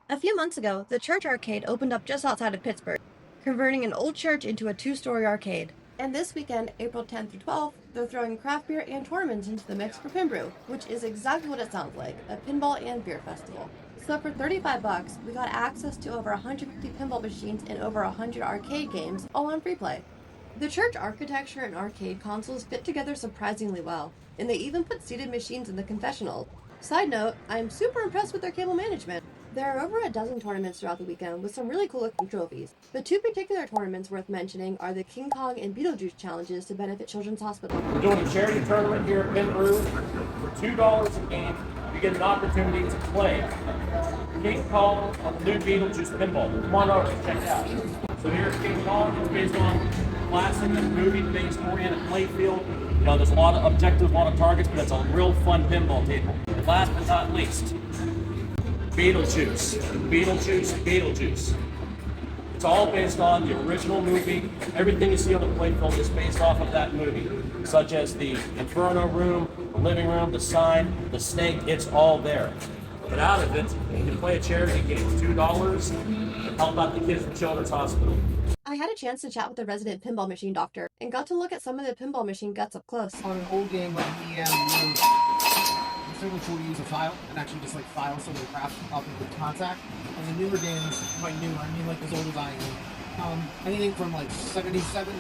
A few months ago, the Church Arcade opened up just outside of Pittsburgh, converting an old church into a two-story arcade. And this weekend, April 10th through 12th, they're throwing craft beer and tournaments into the mix for Pinbrew, which is exactly what it sounds like, a pinball and beer festival. So for $35, we got access to over 150 pinball machines and over 100 arcade games, all on free play. The church architecture and arcade consoles fit together surprisingly well, and they even put seated machines in the confessional. Side note, I'm super impressed with their cable management. There are over a dozen tournaments throughout the weekend with some really cool looking trophies. The two particular tournaments worth mentioning are the King Kong and Beetlejuice challenges to benefit Children's Hospital. We're doing a charity tournament here at Pinbrew. For $2 a game, you get an opportunity to play King Kong on the new Beetlejuice pinball. Come on over and check it out. So here's King Kong. It's based on classic movie-based oriented playfield. You know, there's a lot of objectives, a lot of targets, but it's a real fun pinball table. And last but not least, Beetlejuice. Beetlejuice. It's all based on the original movie. Everything you see on the playfield is based off of that movie, such as the Inferno room, the living room, the sign, the snake. It's all there. But out of it, you can play a charity game, $2, and help out the kids from Children's Hospital. I had a chance to chat with the resident pinball machine doctor and got to look at some of the pinball machine guts up close. On an old game like EM, it's really cool to use a file and actually just like file some of the crap up with contact. And the newer games, by newer, I mean like as old as I am. Anything from like 77,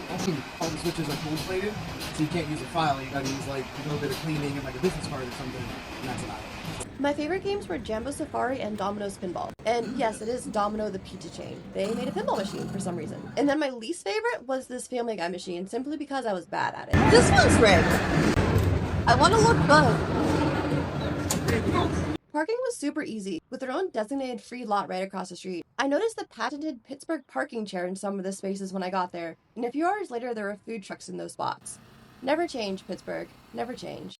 all the switches are gold plated, so you can't use a file, you gotta use like a little bit of cleaning and like a business card or something, and that's about it. My favorite games were Jambo Safari and Domino's Pinball. And yes, it is Domino the pizza chain. They made a pinball machine for some reason. And then my least favorite was this Family Guy machine, simply because I was bad at it. This one's rigged! I want to look good! Parking was super easy, with their own designated free lot right across the street. I noticed the patented Pittsburgh parking chair in some of the spaces when I got there, and a few hours later there were food trucks in those spots. Never change, Pittsburgh. Never change.